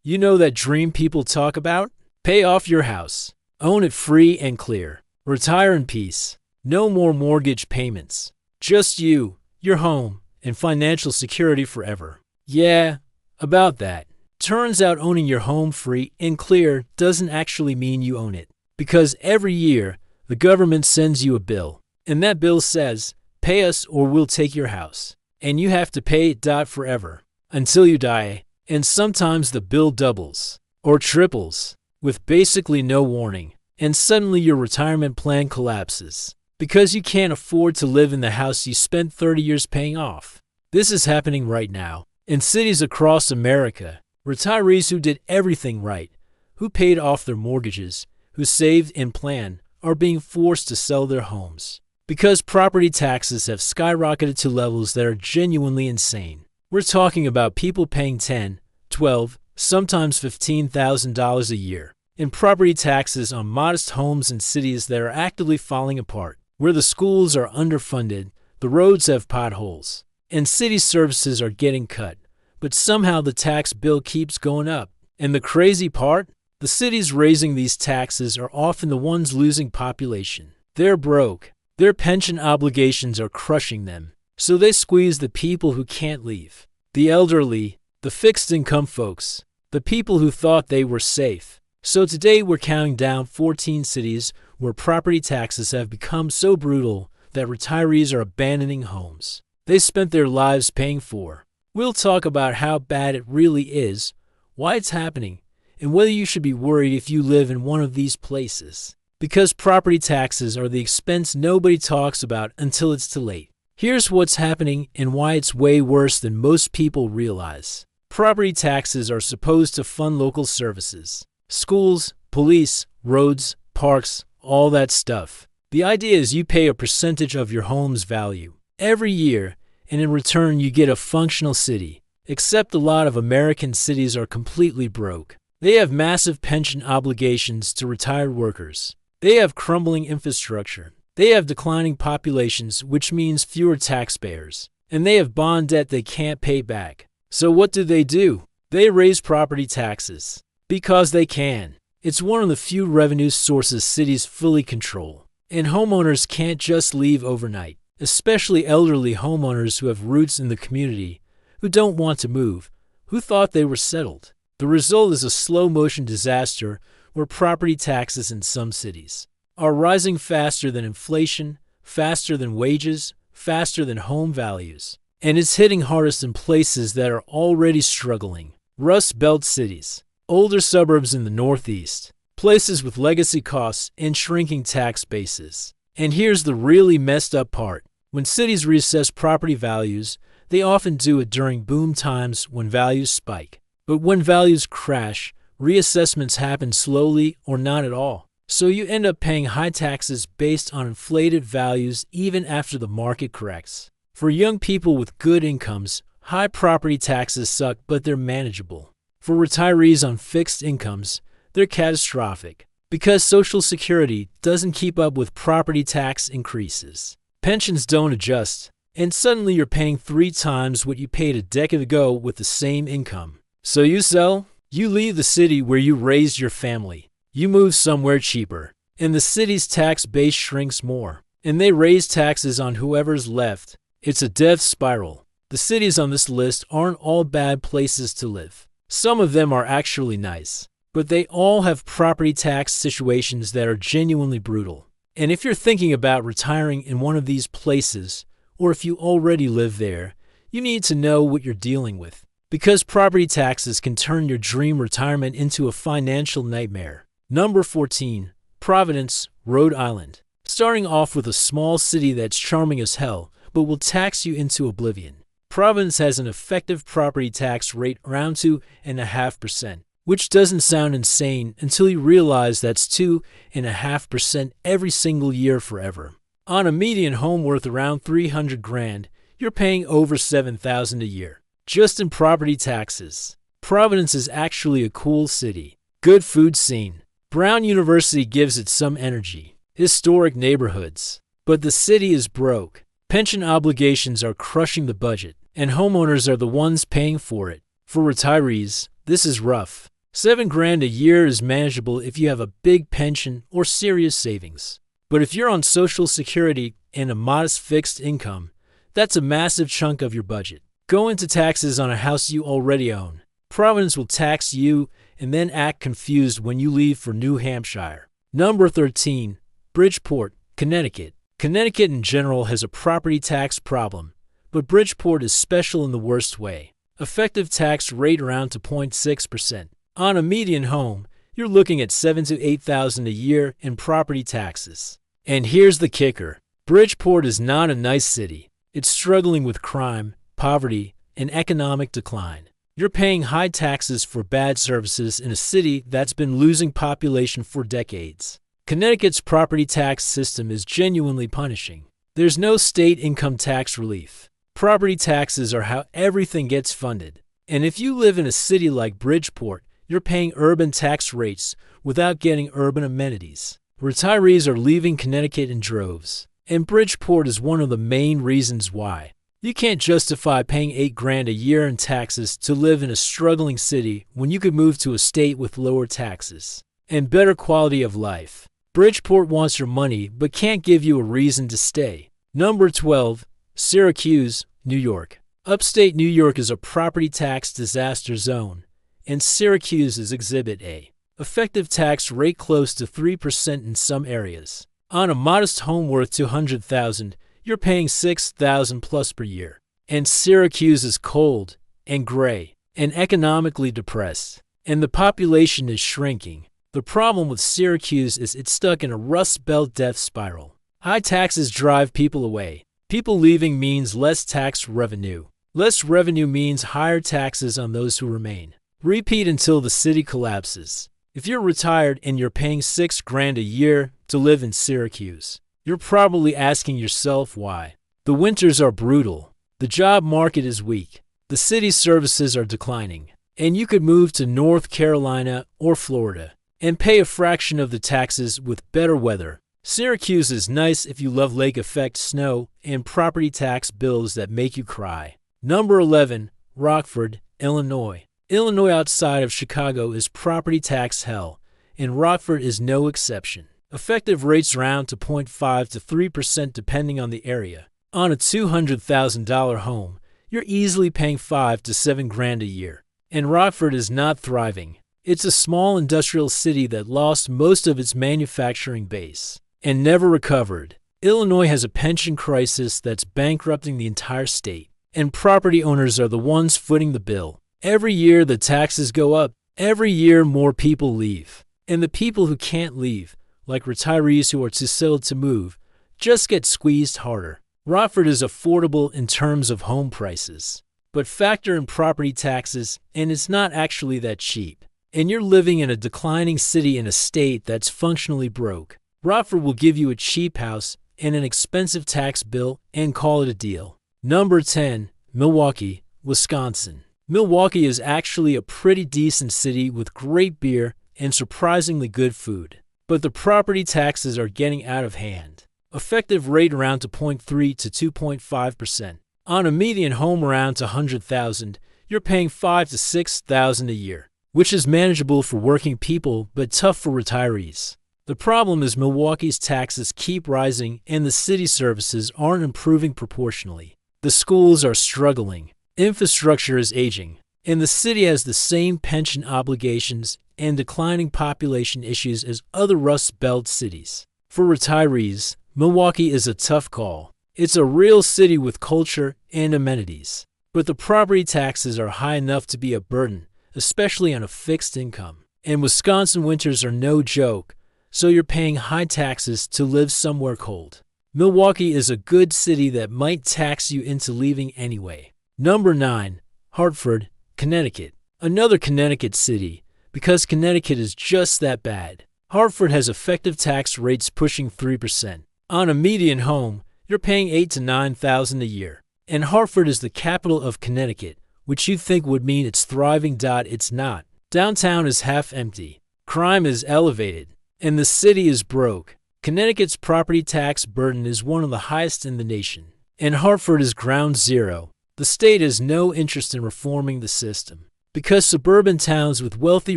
You know that dream people talk about? Pay off your house. Own it free and clear. Retire in peace. No more mortgage payments. Just you, your home, and financial security forever. Yeah, about that. Turns out owning your home free and clear doesn't actually mean you own it. Because every year, the government sends you a bill. And that bill says, pay us or we'll take your house. And you have to pay it forever. Until you die. And sometimes the bill doubles. Or triples. With basically no warning. And suddenly your retirement plan collapses. Because you can't afford to live in the house you spent 30 years paying off. This is happening right now. In cities across America. Retirees who did everything right, who paid off their mortgages, who saved and planned, are being forced to sell their homes. Because property taxes have skyrocketed to levels that are genuinely insane. We're talking about people paying $10, $12, sometimes $15,000 a year in property taxes on modest homes in cities that are actively falling apart, where the schools are underfunded, the roads have potholes, and city services are getting cut. But somehow the tax bill keeps going up. And the crazy part? The cities raising these taxes are often the ones losing population. They're broke. Their pension obligations are crushing them. So they squeeze the people who can't leave. The elderly, the fixed income folks, the people who thought they were safe. So today we're counting down 14 cities where property taxes have become so brutal that retirees are abandoning homes they spent their lives paying for. We'll talk about how bad it really is, why it's happening, and whether you should be worried if you live in one of these places. Because property taxes are the expense nobody talks about until it's too late. Here's what's happening and why it's way worse than most people realize. Property taxes are supposed to fund local services. Schools, police, roads, parks, all that stuff. The idea is you pay a percentage of your home's value every year, and in return you get a functional city. Except a lot of American cities are completely broke. They have massive pension obligations to retired workers. They have crumbling infrastructure. They have declining populations, which means fewer taxpayers. And they have bond debt they can't pay back. So what do? They raise property taxes. Because they can. It's one of the few revenue sources cities fully control. And homeowners can't just leave overnight. Especially elderly homeowners who have roots in the community, who don't want to move, who thought they were settled. The result is a slow-motion disaster where property taxes in some cities are rising faster than inflation, faster than wages, faster than home values. And it's hitting hardest in places that are already struggling. Rust Belt cities, older suburbs in the Northeast, places with legacy costs and shrinking tax bases. And here's the really messed up part. When cities reassess property values, they often do it during boom times when values spike. But when values crash, reassessments happen slowly or not at all. So you end up paying high taxes based on inflated values even after the market corrects. For young people with good incomes, high property taxes suck, but they're manageable. For retirees on fixed incomes, they're catastrophic because Social Security doesn't keep up with property tax increases. Pensions don't adjust, and suddenly you're paying 3 times what you paid a decade ago with the same income. So you sell, you leave the city where you raised your family, you move somewhere cheaper, and the city's tax base shrinks more, and they raise taxes on whoever's left. It's a death spiral. The cities on this list aren't all bad places to live. Some of them are actually nice, but they all have property tax situations that are genuinely brutal. And if you're thinking about retiring in one of these places, or if you already live there, you need to know what you're dealing with. Because property taxes can turn your dream retirement into a financial nightmare. Number 14, Providence, Rhode Island. Starting off with a small city that's charming as hell, but will tax you into oblivion. Providence has an effective property tax rate around 2.5%. Which doesn't sound insane until you realize that's 2.5% every single year forever. On a median home worth around $300,000, you're paying over $7,000 a year, just in property taxes. Providence is actually a cool city. Good food scene. Brown University gives it some energy. Historic neighborhoods. But the city is broke. Pension obligations are crushing the budget, and homeowners are the ones paying for it. For retirees, This is rough. 7 grand a year is manageable if you have a big pension or serious savings. But if you're on Social Security and a modest fixed income, that's a massive chunk of your budget. Go into taxes on a house you already own. Providence will tax you and then act confused when you leave for New Hampshire. Number 13. Bridgeport, Connecticut. Connecticut in general has a property tax problem, but Bridgeport is special in the worst way. Effective tax rate around to 0.6%. On a median home, you're looking at $7,000 to $8,000 a year in property taxes. And here's the kicker. Bridgeport is not a nice city. It's struggling with crime, poverty, and economic decline. You're paying high taxes for bad services in a city that's been losing population for decades. Connecticut's property tax system is genuinely punishing. There's no state income tax relief. Property taxes are how everything gets funded. And if you live in a city like Bridgeport, you're paying urban tax rates without getting urban amenities. Retirees are leaving Connecticut in droves, and Bridgeport is one of the main reasons why. You can't justify paying 8 grand a year in taxes to live in a struggling city when you could move to a state with lower taxes and better quality of life. Bridgeport wants your money but can't give you a reason to stay. Number 12. Syracuse, New York. Upstate New York is a property tax disaster zone, and Syracuse is Exhibit A. Effective tax rate close to 3% in some areas. On a modest home worth $200,000, you're paying $6,000 plus per year. And Syracuse is cold and gray and economically depressed, and the population is shrinking. The problem with Syracuse is it's stuck in a Rust Belt death spiral. High taxes drive people away. People leaving means less tax revenue. Less revenue means higher taxes on those who remain. Repeat until the city collapses. If you're retired and you're paying 6 grand a year to live in Syracuse, you're probably asking yourself why. The winters are brutal. The job market is weak. The city's services are declining. And you could move to North Carolina or Florida and pay a fraction of the taxes with better weather. Syracuse is nice if you love lake effect snow and property tax bills that make you cry. Number 11. Rockford, Illinois. Illinois outside of Chicago is property tax hell, and Rockford is no exception. Effective rates round to 0.5 to 3% depending on the area. On a $200,000 home, you're easily paying 5 to 7 grand a year. And Rockford is not thriving. It's a small industrial city that lost most of its manufacturing base and never recovered. Illinois has a pension crisis that's bankrupting the entire state, and property owners are the ones footing the bill. Every year the taxes go up. Every year more people leave. And the people who can't leave, like retirees who are too settled to move, just get squeezed harder. Rockford is affordable in terms of home prices, but factor in property taxes and it's not actually that cheap. And you're living in a declining city in a state that's functionally broke. Rockford will give you a cheap house and an expensive tax bill and call it a deal. Number 10. Milwaukee, Wisconsin. Milwaukee is actually a pretty decent city with great beer and surprisingly good food. But the property taxes are getting out of hand. Effective rate around to 0.3 to 2.5%. On a median home around to $100,000, you're paying $5,000 to $6,000 a year, which is manageable for working people but tough for retirees. The problem is Milwaukee's taxes keep rising and the city services aren't improving proportionally. The schools are struggling, infrastructure is aging, and the city has the same pension obligations and declining population issues as other Rust Belt cities. For retirees, Milwaukee is a tough call. It's a real city with culture and amenities, but the property taxes are high enough to be a burden, especially on a fixed income. And Wisconsin winters are no joke, so you're paying high taxes to live somewhere cold. Milwaukee is a good city that might tax you into leaving anyway. Number 9. Hartford, Connecticut. Another Connecticut city, because Connecticut is just that bad. Hartford has effective tax rates pushing 3%. On a median home, you're paying $8,000 to $9,000 a year. And Hartford is the capital of Connecticut, which you think would mean it's thriving. It's not. Downtown is half empty. Crime is elevated. And the city is broke. Connecticut's property tax burden is one of the highest in the nation. And Hartford is ground zero. The state has no interest in reforming the system. Because suburban towns with wealthy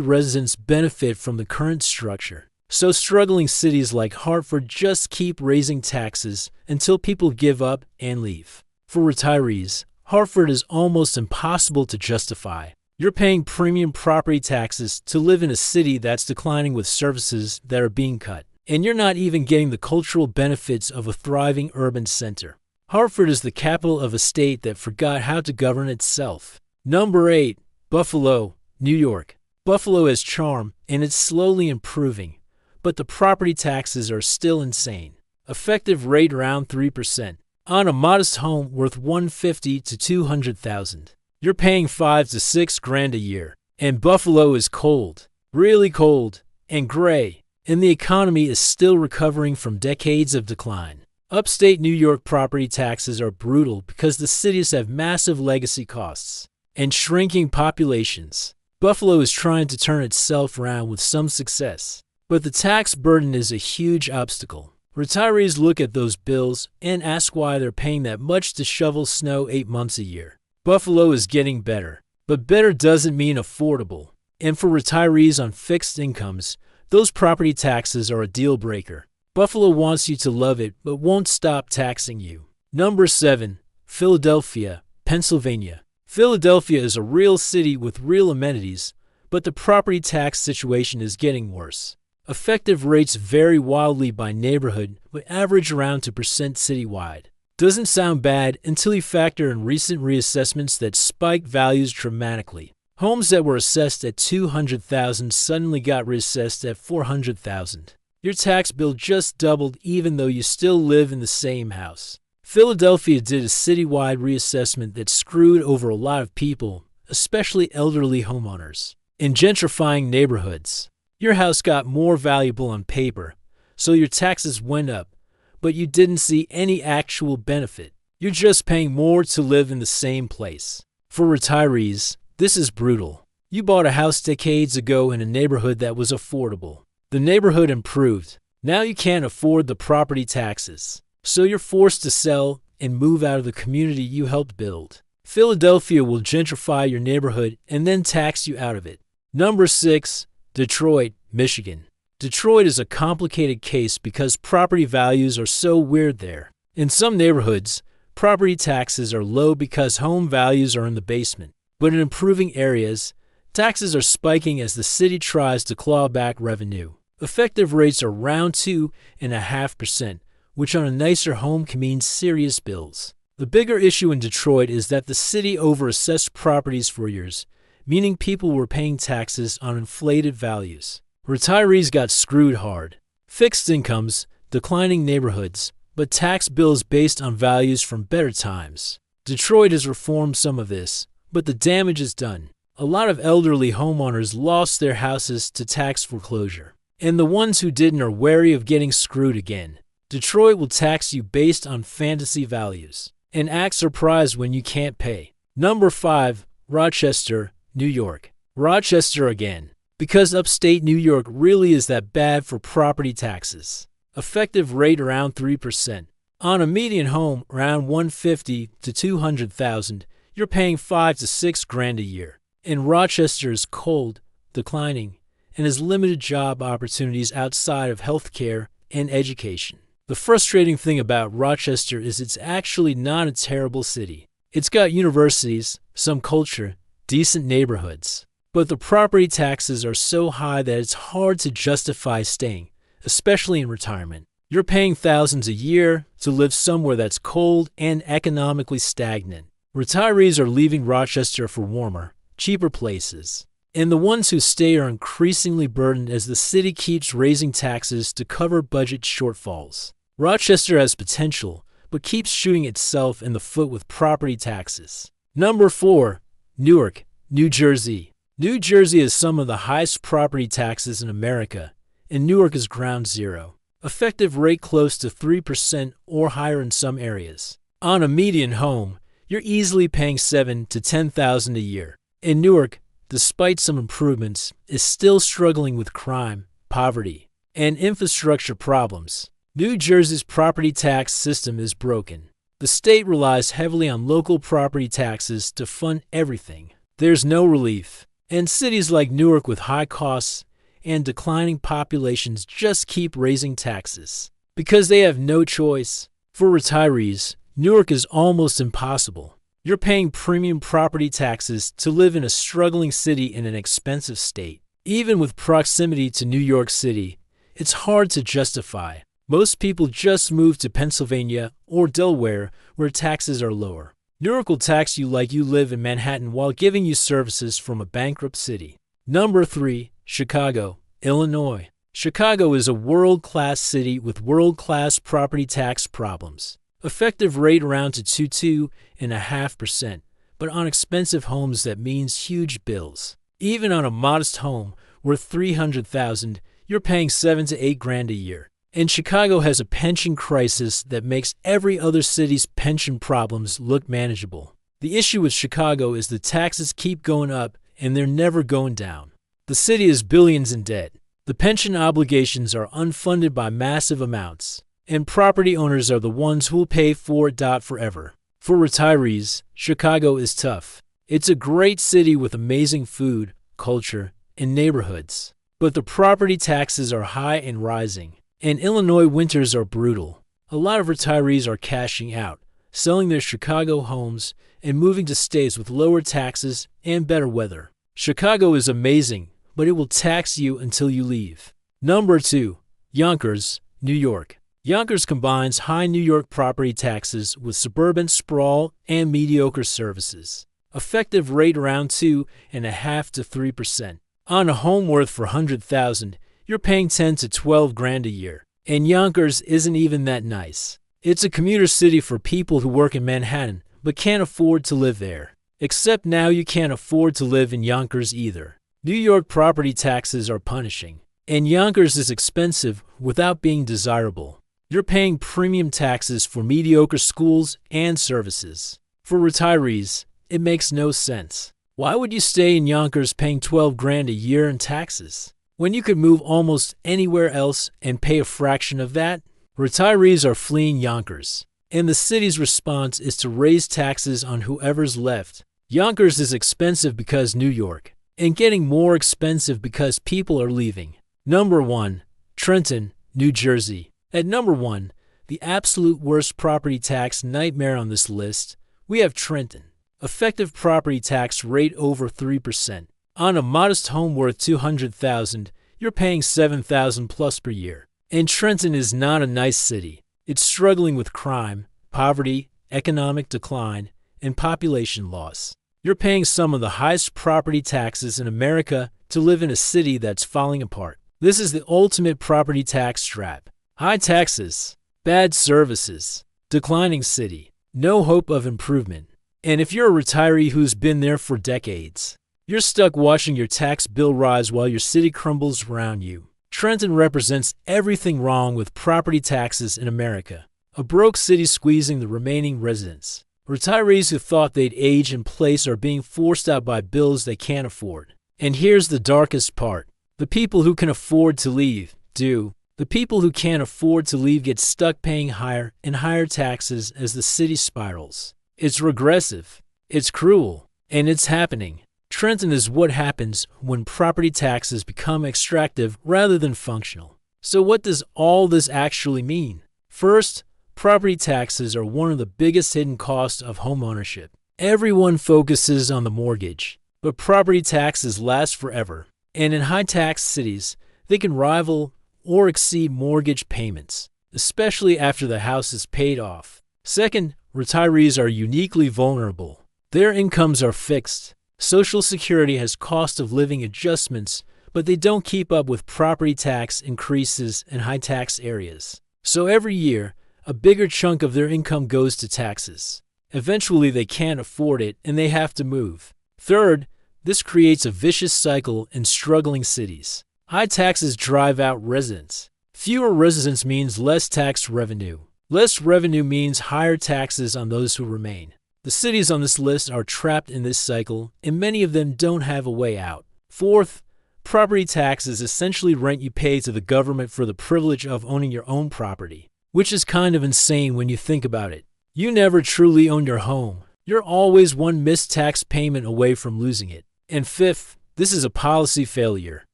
residents benefit from the current structure. So struggling cities like Hartford just keep raising taxes until people give up and leave. For retirees, Hartford is almost impossible to justify. You're paying premium property taxes to live in a city that's declining with services that are being cut. And you're not even getting the cultural benefits of a thriving urban center. Hartford is the capital of a state that forgot how to govern itself. Number 8. Buffalo, New York. Buffalo has charm, and it's slowly improving, but the property taxes are still insane. Effective rate around 3%. On a modest home worth $150,000 to $200,000, you're paying $5,000 to $6,000 a year. And Buffalo is cold, really cold, and gray. And the economy is still recovering from decades of decline. Upstate New York property taxes are brutal because the cities have massive legacy costs and shrinking populations. Buffalo is trying to turn itself around with some success, but the tax burden is a huge obstacle. Retirees look at those bills and ask why they're paying that much to shovel snow 8 months a year. Buffalo is getting better, but better doesn't mean affordable. And for retirees on fixed incomes, those property taxes are a deal breaker. Buffalo wants you to love it, but won't stop taxing you. Number 7. Philadelphia, Pennsylvania. Philadelphia is a real city with real amenities, but the property tax situation is getting worse. Effective rates vary wildly by neighborhood, but average around 2% citywide. Doesn't sound bad until you factor in recent reassessments that spiked values dramatically. Homes that were assessed at $200,000 suddenly got reassessed at $400,000. Your tax bill just doubled even though you still live in the same house. Philadelphia did a citywide reassessment that screwed over a lot of people, especially elderly homeowners. In gentrifying neighborhoods, your house got more valuable on paper, so your taxes went up, but you didn't see any actual benefit. You're just paying more to live in the same place. For retirees, this is brutal. You bought a house decades ago in a neighborhood that was affordable. The neighborhood improved. Now you can't afford the property taxes, so you're forced to sell and move out of the community you helped build. Philadelphia will gentrify your neighborhood and then tax you out of it. Number 6. Detroit, Michigan. Detroit is a complicated case because property values are so weird there. In some neighborhoods, property taxes are low because home values are in the basement. But in improving areas, taxes are spiking as the city tries to claw back revenue. Effective rates are around 2.5%, which on a nicer home can mean serious bills. The bigger issue in Detroit is that the city overassessed properties for years, meaning people were paying taxes on inflated values. Retirees got screwed hard. Fixed incomes, declining neighborhoods, but tax bills based on values from better times. Detroit has reformed some of this, but the damage is done. A lot of elderly homeowners lost their houses to tax foreclosure, and the ones who didn't are wary of getting screwed again. Detroit will tax you based on fantasy values and act surprised when you can't pay. Number 5. Rochester, New York. Rochester again, because upstate New York really is that bad for property taxes. Effective rate around 3%. On a median home around $150,000 to $200,000, you're paying $5,000 to $6,000 a year. And Rochester is cold, declining, and has limited job opportunities outside of healthcare and education. The frustrating thing about Rochester is it's actually not a terrible city. It's got universities, some culture, decent neighborhoods. But the property taxes are so high that it's hard to justify staying, especially in retirement. You're paying thousands a year to live somewhere that's cold and economically stagnant. Retirees are leaving Rochester for warmer, cheaper places. And the ones who stay are increasingly burdened as the city keeps raising taxes to cover budget shortfalls. Rochester has potential, but keeps shooting itself in the foot with property taxes. Number 4. Newark, New Jersey. New Jersey has some of the highest property taxes in America, and Newark is ground zero. Effective rate close to 3% or higher in some areas. On a median home, you're easily paying $7,000 to $10,000 a year. In Newark, despite some improvements, is still struggling with crime, poverty, and infrastructure problems. New Jersey's property tax system is broken. The state relies heavily on local property taxes to fund everything, there's no relief. And cities like Newark with high costs and declining populations just keep raising taxes because they have no choice. For retirees, Newark is almost impossible. You're paying premium property taxes to live in a struggling city in an expensive state. Even with proximity to New York City, it's hard to justify. Most people just move to Pennsylvania or Delaware where taxes are lower. Newark will tax you like you live in Manhattan while giving you services from a bankrupt city. Number 3. Chicago, Illinois. Chicago is a world-class city with world-class property tax problems. Effective rate around to 2.5%, but on expensive homes that means huge bills. Even on a modest home worth $300,000, you're paying $7 to $8 a year. And Chicago has a pension crisis that makes every other city's pension problems look manageable. The issue with Chicago is the taxes keep going up and they're never going down. The city is billions in debt. The pension obligations are unfunded by massive amounts, and property owners are the ones who will pay for it forever. For retirees, Chicago is tough. It's a great city with amazing food, culture, and neighborhoods. But the property taxes are high and rising. And Illinois winters are brutal. A lot of retirees are cashing out, selling their Chicago homes, and moving to states with lower taxes and better weather. Chicago is amazing, but it will tax you until you leave. Number 2. Yonkers, New York. Yonkers combines high New York property taxes with suburban sprawl and mediocre services. Effective rate around 2.5% to 3%. On a home worth $400,000, you're paying $10 to $12 a year. And Yonkers isn't even that nice. It's a commuter city for people who work in Manhattan but can't afford to live there. Except now you can't afford to live in Yonkers either. New York property taxes are punishing. And Yonkers is expensive without being desirable. You're paying premium taxes for mediocre schools and services. For retirees, it makes no sense. Why would you stay in Yonkers paying $12 a year in taxes when you could move almost anywhere else and pay a fraction of that? Retirees are fleeing Yonkers, and the city's response is to raise taxes on whoever's left. Yonkers is expensive because New York, and getting more expensive because people are leaving. Number 1. Trenton, New Jersey. At number 1, the absolute worst property tax nightmare on this list, we have Trenton. Effective property tax rate over 3%. On a modest home worth $200,000, you're paying $7,000 plus per year. And Trenton is not a nice city. It's struggling with crime, poverty, economic decline, and population loss. You're paying some of the highest property taxes in America to live in a city that's falling apart. This is the ultimate property tax trap. High taxes, bad services, declining city, no hope of improvement. And if you're a retiree who's been there for decades, you're stuck watching your tax bill rise while your city crumbles around you. Trenton represents everything wrong with property taxes in America. A broke city squeezing the remaining residents. Retirees who thought they'd age in place are being forced out by bills they can't afford. And here's the darkest part. The people who can afford to leave do. The people who can't afford to leave get stuck paying higher and higher taxes as the city spirals. It's regressive. It's cruel. And it's happening. Trenton is what happens when property taxes become extractive rather than functional. So what does all this actually mean? First, property taxes are one of the biggest hidden costs of homeownership. Everyone focuses on the mortgage, but property taxes last forever. And in high-tax cities, they can rival or exceed mortgage payments, especially after the house is paid off. Second, retirees are uniquely vulnerable. Their incomes are fixed. Social Security has cost of living adjustments, but they don't keep up with property tax increases in high-tax areas. So every year, a bigger chunk of their income goes to taxes. Eventually, they can't afford it and they have to move. Third, this creates a vicious cycle in struggling cities. High taxes drive out residents. Fewer residents means less tax revenue. Less revenue means higher taxes on those who remain. The cities on this list are trapped in this cycle, and many of them don't have a way out. Fourth, property tax is essentially rent you pay to the government for the privilege of owning your own property, which is kind of insane when you think about it. You never truly own your home, You're always one missed tax payment away from losing it. And fifth, this is a policy failure.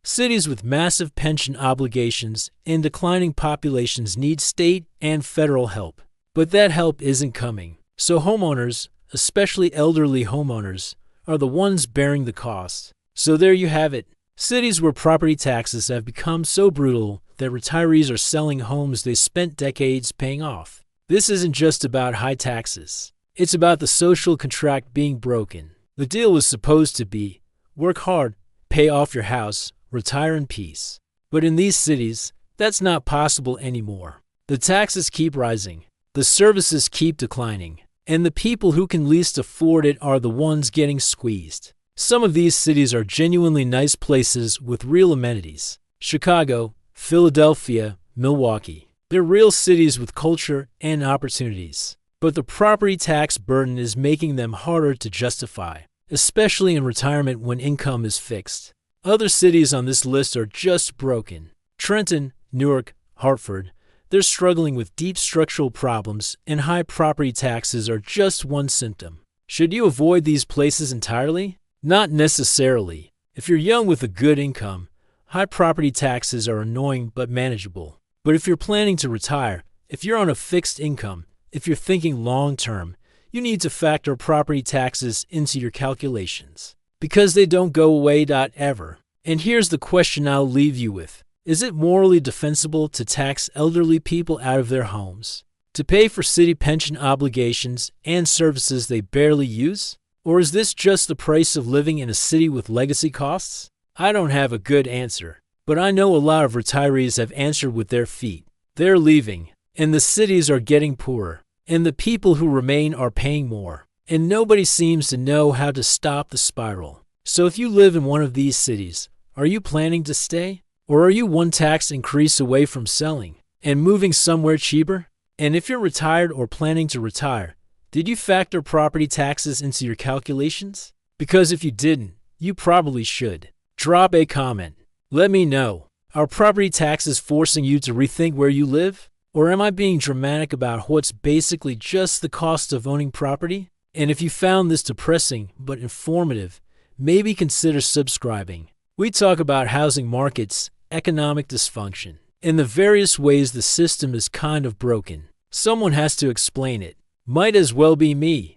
Cities with massive pension obligations and declining populations need state and federal help. But that help isn't coming. So homeowners, especially elderly homeowners, are the ones bearing the cost. So there you have it. Cities where property taxes have become so brutal that retirees are selling homes they spent decades paying off. This isn't just about high taxes. It's about the social contract being broken. The deal was supposed to be, work hard, pay off your house, retire in peace. But in these cities, that's not possible anymore. The taxes keep rising, the services keep declining, and the people who can least afford it are the ones getting squeezed. Some of these cities are genuinely nice places with real amenities. Chicago, Philadelphia, Milwaukee. They're real cities with culture and opportunities. But the property tax burden is making them harder to justify, especially in retirement when income is fixed. Other cities on this list are just broken. Trenton, Newark, Hartford. They're struggling with deep structural problems, and high property taxes are just one symptom. Should you avoid these places entirely? Not necessarily. If you're young with a good income, high property taxes are annoying but manageable. But if you're planning to retire, if you're on a fixed income, if you're thinking long-term, you need to factor property taxes into your calculations. Because they don't go away ever. And here's the question I'll leave you with. Is it morally defensible to tax elderly people out of their homes? To pay for city pension obligations and services they barely use? Or is this just the price of living in a city with legacy costs? I don't have a good answer, but I know a lot of retirees have answered with their feet. They're leaving, and the cities are getting poorer, and the people who remain are paying more, and nobody seems to know how to stop the spiral. So if you live in one of these cities, are you planning to stay? Or are you one tax increase away from selling and moving somewhere cheaper? And if you're retired or planning to retire, did you factor property taxes into your calculations? Because if you didn't, you probably should. Drop a comment. Let me know. Are property taxes forcing you to rethink where you live? Or am I being dramatic about what's basically just the cost of owning property? And if you found this depressing but informative, maybe consider subscribing. We talk about housing markets, economic dysfunction, and the various ways the system is kind of broken. Someone has to explain it. Might as well be me.